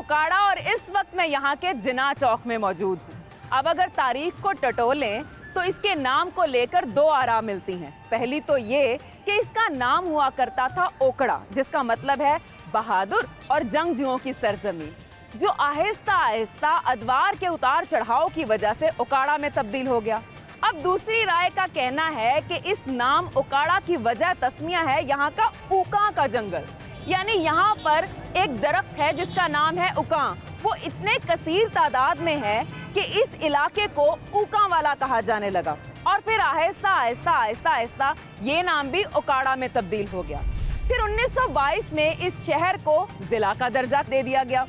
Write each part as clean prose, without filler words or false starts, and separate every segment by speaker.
Speaker 1: ओकाड़ा और इस वक्त मैं यहाँ के जिना चौक में मौजूद हूँ। अब अगर तारीख को टटोलें तो इसके नाम को लेकर दो आरा मिलती हैं। पहली तो ये कि इसका नाम हुआ करता था ओकड़ा, जिसका मतलब है बहादुर और जंगजुओं की सरजमीन, जो आहिस्ता आहिस्ता अदवार के उतार चढ़ाव की वजह से ओकाड़ा में तब्दील हो गया। अब दूसरी राय का कहना है कि इस नाम ओकाड़ा की वजह तस्मिया है यहाँ का उका का जंगल, यानी यहाँ पर एक दरख्त है जिसका नाम है उका। वो इतने कसीर तादाद में है कि इस इलाके को उका वाला कहा जाने लगा और फिर आहिस्ता आहिस्ता आहिस्ता आहिस्ता ये नाम भी ओकाड़ा में तब्दील हो गया। फिर 1922 में इस शहर को जिला का दर्जा दे दिया गया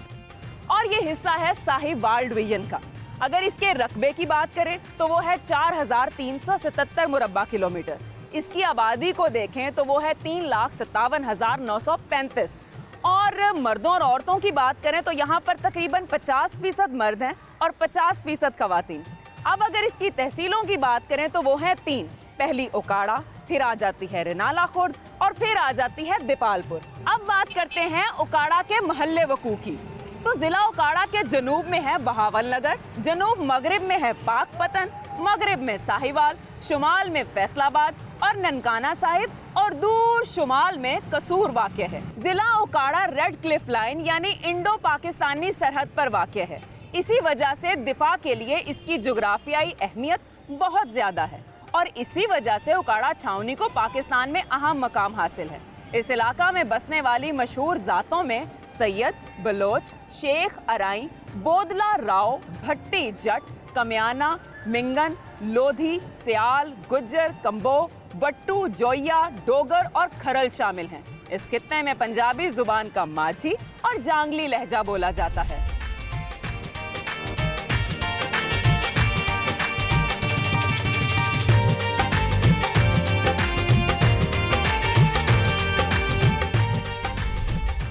Speaker 1: और ये हिस्सा है साहिवाल डिवीजन का। अगर इसके रकबे की बात करें तो वो है 4377 मुरब्बा किलोमीटर। इसकी आबादी को देखें तो वो है 3,57,935 और मर्दों और औरतों की बात करें तो यहाँ पर तकरीबन 50% मर्द हैं और 50% खवातीन। अब अगर इसकी तहसीलों की बात करें तो वो है 3। पहली ओकाड़ा, फिर आ जाती है रेनाला खुर्द और फिर आ जाती है दीपालपुर। अब बात करते हैं ओकाड़ा के महल्ले वकू की। तो जिला ओकाड़ा के जनूब में है बहावल नगर, जनूब मगरिब में है पाकपतन, मगरिब में साहिवाल, शुमाल में फैसलाबाद और ननकाना साहिब और दूर शुमाल में कसूर वाक़ है। जिला ओकाड़ा रेड क्लिफ लाइन यानी इंडो पाकिस्तानी सरहद पर वाक़ है। इसी वजह से दिफा के लिए इसकी जोग्राफियाई अहमियत बहुत ज्यादा है और इसी वजह से ओकाड़ा छावनी को पाकिस्तान में अहम मकाम हासिल है। इस इलाका में बसने वाली मशहूर जातों में सैयद, बलोच, शेख अराई, बोदला राव, भट्टी जट, कम्याना, मिंगन, लोधी, सियाल, गुज्जर, कंबो, वट्टू, जोया, डोगर और खरल शामिल हैं। इस खित्ते में पंजाबी जुबान का माझी और जांगली लहजा बोला जाता है।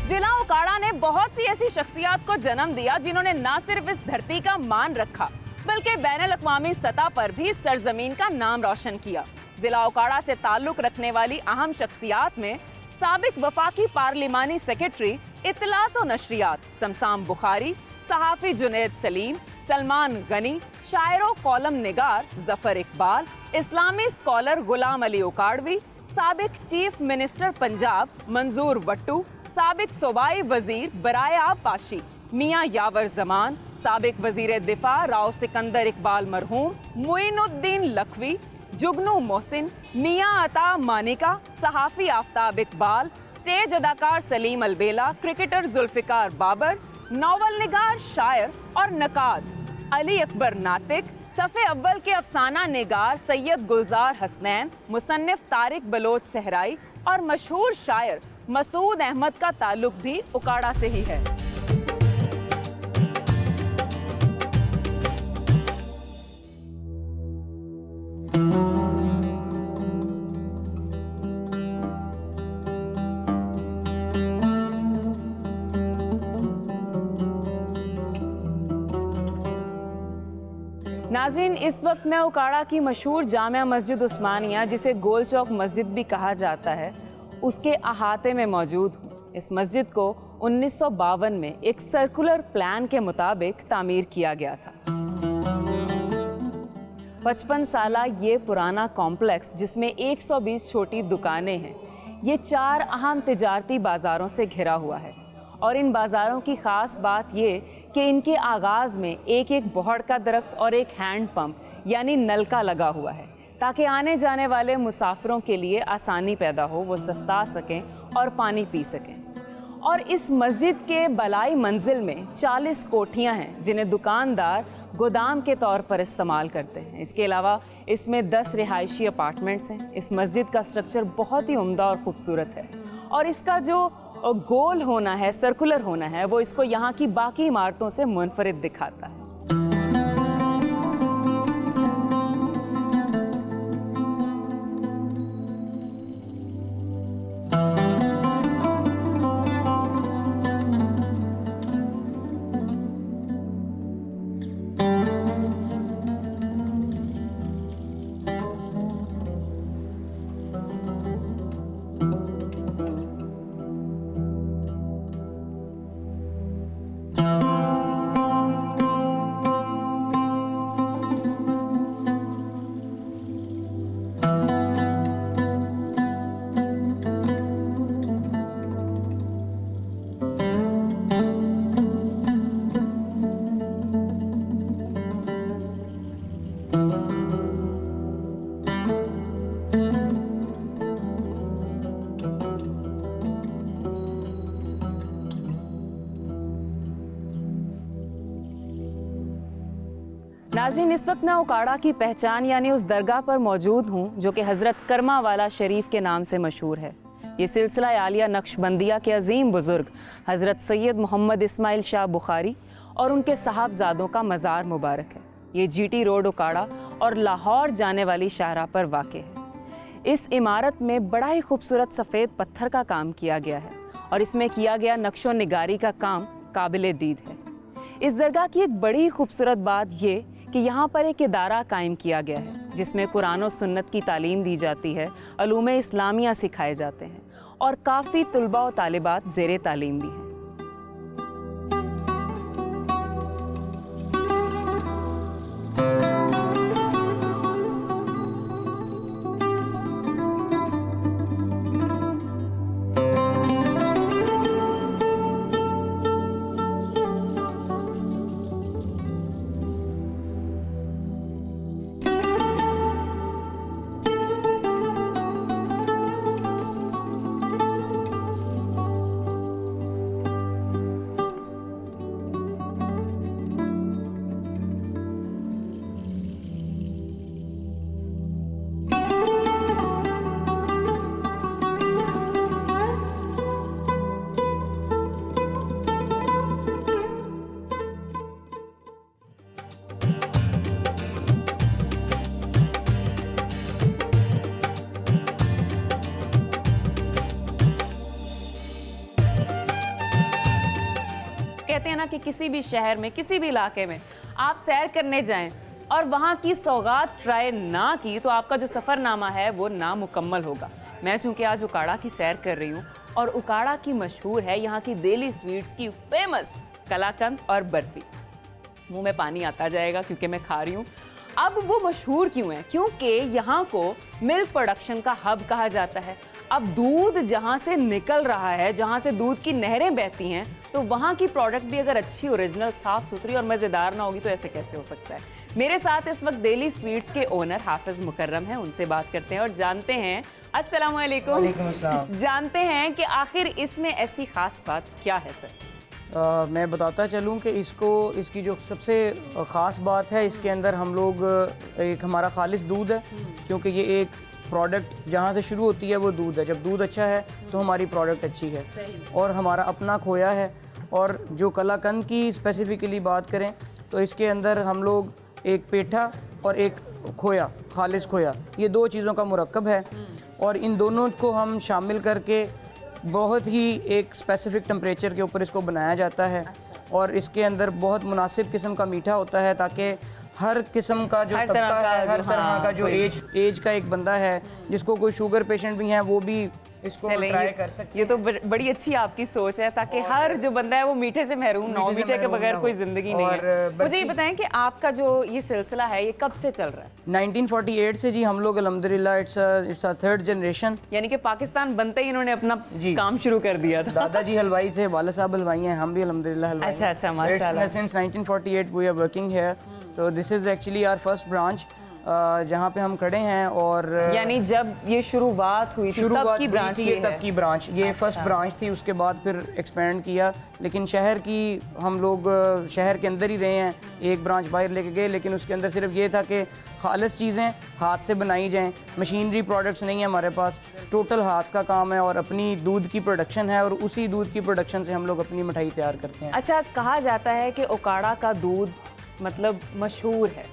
Speaker 1: जिला ओकाड़ा ने बहुत सी ऐसी शख्सियत को जन्म दिया जिन्होंने न सिर्फ इस धरती का मान रखा बल्कि बैनुल-अक़वामी सतह पर भी सरजमीन का नाम रोशन किया। जिला ओकाड़ा से ताल्लुक रखने वाली अहम शख्सियत में साबिक वफाकी पार्लिमानी सेक्रेटरी इत्तलात व नशरियात समसाम बुखारी, सहाफ़ी जुनैद सलीम, सलमान गनी, शायर व कॉलम निगार ज़फ़र इकबाल, इस्लामी स्कॉलर गुलाम अली ओकाड़वी, साबिक चीफ मिनिस्टर पंजाब मंजूर वट्टू, साबिक सूबाई वजीर बराए आब पाशी मियाँ यावर जमान, साबिक वजीर दिफा राव सिकंदर इकबाल मरहूम, मुइनुद्दीन लखवी, जुगनू मोहसिन, मियाँ अता मानिका, सहाफ़ी आफ्ताब इकबाल, स्टेज अदाकार सलीम अलबेला, क्रिकेटर जुल्फ़िकार बाबर, नावल निगार, शायर और नकाद अली अकबर नातिक, सफ़े अव्वल के अफसाना निगार सैयद गुलजार हसनैन, मुसन्निफ तारिक बलोच सहराई और मशहूर शायर मसूद अहमद का ताल्लुक भी ओकाड़ा से ही है। नाज़रीन, इस वक्त मैं ओकाड़ा की मशहूर जामिया मस्जिद उस्मानिया, जिसे गोल चौक मस्जिद भी कहा जाता है, उसके अहाते में मौजूद हूँ। इस मस्जिद को 1952 में एक सर्कुलर प्लान के मुताबिक तामीर किया गया था। 55 साला ये पुराना कॉम्प्लेक्स, जिसमें 120 छोटी दुकानें हैं, ये 4 अहम तिजारती बाज़ारों से घिरा हुआ है और इन बाज़ारों की ख़ास बात ये कि इनके आगाज़ में एक एक बोहड़ का दरख्त और एक हैंड पंप यानी नलका लगा हुआ है, ताकि आने जाने वाले मुसाफिरों के लिए आसानी पैदा हो, वो सस्ता सकें और पानी पी सकें। और इस मस्जिद के बलाई मंजिल में 40 कोठियाँ हैं जिन्हें दुकानदार गोदाम के तौर पर इस्तेमाल करते हैं। इसके अलावा इसमें 10 रिहायशी अपार्टमेंट्स हैं। इस मस्जिद का स्ट्रक्चर बहुत ही उम्दा और ख़ूबसूरत है और इसका जो गोल होना है, सर्कुलर होना है, वो इसको यहाँ की बाकी इमारतों से मुनफरिद दिखाता है। नाज़रीन, इस वक्त मैं उकाड़ा की पहचान यानी उस दरगाह पर मौजूद हूँ जो कि हज़रत करमा वाला शरीफ के नाम से मशहूर है। ये सिलसिला आलिया नक्शबंदिया के अजीम बुज़ुर्ग हज़रत सैयद मोहम्मद इस्माइल शाह बुखारी और उनके साहबजादों का मज़ार मुबारक है। ये जीटी रोड उकाड़ा और लाहौर जाने वाली शाहराह पर वाक़ है। इस इमारत में बड़ा ही खूबसूरत सफ़ेद पत्थर का काम किया गया है और इसमें किया गया नक्शो निगारी का काम काबिल दीद है। इस दरगाह की एक बड़ी खूबसूरत बात ये कि यहाँ पर एक इदारा कायम किया गया है जिसमें कुरान और सुन्नत की तालीम दी जाती है, अलूम इस्लामिया सिखाए जाते हैं और काफ़ी तुलबा और तालिबात ज़ेरे तालीम भी हैं। कहते हैं ना कि किसी भी शहर में, किसी भी इलाके में आप सैर करने जाएं और वहाँ की सौगात ट्राई ना की तो आपका जो सफ़रनामा है वो नामुकम्मल होगा। मैं चूँकि आज उकाड़ा की सैर कर रही हूँ और उकाड़ा की मशहूर है यहाँ की देली स्वीट्स की फेमस कलाकंद और बर्फ़ी। मुँह में पानी आता जाएगा क्योंकि मैं खा रही हूँ। अब वो मशहूर क्यों है? क्योंकि यहाँ को मिल्क प्रोडक्शन का हब कहा जाता है। अब दूध जहाँ से निकल रहा है, जहाँ से दूध की नहरें बहती हैं, तो वहाँ की प्रोडक्ट भी अगर अच्छी, ओरिजिनल, साफ़ सुथरी और मज़ेदार ना होगी तो ऐसे कैसे हो सकता है। मेरे साथ इस वक्त देली स्वीट्स के ओनर हाफिज़ मुकर्रम हैं, उनसे बात करते हैं और जानते हैं। अस्सलाम वालेकुम।
Speaker 2: वालेकुम अस्सलाम।
Speaker 1: जानते हैं कि आखिर इसमें ऐसी ख़ास बात क्या है सर?
Speaker 2: मैं बताता चलूँ कि इसकी जो सबसे ख़ास बात है, इसके अंदर हम लोग एक हमारा खालिस दूध है, क्योंकि ये एक प्रोडक्ट जहाँ से शुरू होती है वो दूध है। जब दूध अच्छा है तो हमारी प्रोडक्ट अच्छी है। और हमारा अपना खोया है। और जो कलाकंद की स्पेसिफ़िकली बात करें तो इसके अंदर हम लोग एक पेठा और एक खोया, खालिस खोया, ये दो चीज़ों का मुरक्कब है और इन दोनों को हम शामिल करके बहुत ही एक स्पेसिफिक टेम्परेचर के ऊपर इसको बनाया जाता है। और इसके अंदर बहुत मुनासिब किस्म का मीठा होता है ताकि हर किस्म का जो तबका है, हर तरह का जो एज का एक बंदा है, जिसको कोई शुगर पेशेंट भी है, वो भी इसको ट्राई कर सकते हैं।
Speaker 1: ये तो बड़ी अच्छी आपकी सोच है ताकि हर जो बंदा है वो मीठे से महरूम ना हो। मीठे के बगैर कोई जिंदगी नहीं है। मुझे ये बताएं कि आपका जो ये सिलसिला है ये कब से चल रहा है?
Speaker 2: 1948 से जी हम लोग अल्हम्दुलिल्लाह इट्स अ थर्ड जनरेशन।
Speaker 1: यानी कि पाकिस्तान बनते ही इन्होंने अपना काम शुरू कर दिया था।
Speaker 2: दादाजी हलवाई थे, वाला साहब हलवाई हैं, हम भी अल्हम्दुलिल्लाह हलवाई।
Speaker 1: अच्छा, माशाल्लाह।
Speaker 2: Since 1948 we are working here. तो this is actually our first branch जहाँ पे हम खड़े हैं। और
Speaker 1: यानी जब ये शुरुआत हुई थी तब की ब्रांच ये है?
Speaker 2: तब की ब्रांच ये फर्स्ट ब्रांच थी। उसके बाद फिर एक्सपेंड किया, लेकिन शहर की हम लोग शहर के अंदर ही रहे हैं। एक ब्रांच बाहर लेके गए, लेकिन उसके अंदर सिर्फ ये था कि खालिस चीज़ें हाथ से बनाई जाएँ, मशीनरी प्रोडक्ट्स नहीं है हमारे पास, टोटल हाथ का काम है और अपनी दूध की प्रोडक्शन है और उसी दूध की प्रोडक्शन से हम लोग अपनी मिठाई तैयार करते हैं।
Speaker 1: अच्छा, कहा जाता है कि उकाड़ा का दूध मतलब मशहूर है,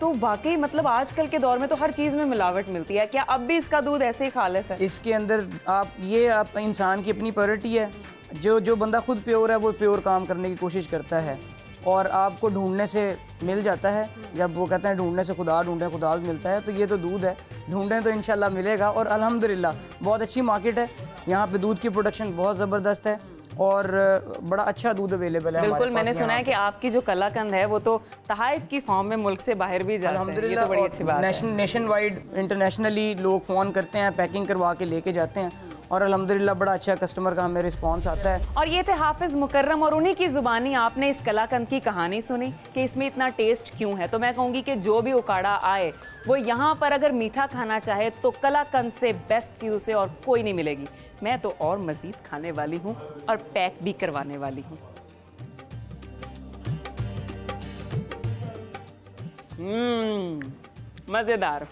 Speaker 1: तो वाकई मतलब आजकल के दौर में तो हर चीज़ में मिलावट मिलती है, क्या अब भी इसका दूध ऐसे ही खालिस है?
Speaker 2: इसके अंदर आप इंसान की अपनी प्योरिटी है। जो बंदा खुद प्योर है वो प्योर काम करने की कोशिश करता है और आपको ढूंढने से मिल जाता है। जब वो कहते हैं ढूंढने से खुदा ढूंढे, खुदा भी मिलता है, तो ये तो दूध है, ढूंढें तो इंशाल्लाह मिलेगा। और अल्हम्दुलिल्लाह बहुत अच्छी मार्केट है यहाँ पे, दूध की प्रोडक्शन बहुत ज़बरदस्त है और बड़ा अच्छा दूध अवेलेबल है।
Speaker 1: बिल्कुल, मैंने सुना है कि आपकी जो कलाकंद है वो तो तहाइफ की फॉर्म में मुल्क से बाहर भी जाता है। ये तो बड़ी अच्छी बात है।
Speaker 2: नेशन वाइड इंटरनेशनली लोग फ़ोन करते हैं, पैकिंग करवा के लेके जाते हैं और अल्हम्दुलिल्लाह बड़ा अच्छा कस्टमर का हमें रिस्पांस आता है।
Speaker 1: और ये थे हाफिज़ मुकर्रम और उन्हीं की ज़ुबानी आपने इस कलाकंद की कहानी सुनी कि इसमें इतना टेस्ट क्यों है। तो मैं कहूँगी कि जो भी उकाड़ा आए वो यहाँ पर अगर मीठा खाना चाहे तो कलाकंद से बेस्ट चीज़ उसे और कोई नहीं मिलेगी। मैं तो और मज़ीद खाने वाली हूँ और पैक भी करवाने वाली हूँ। मज़ेदार।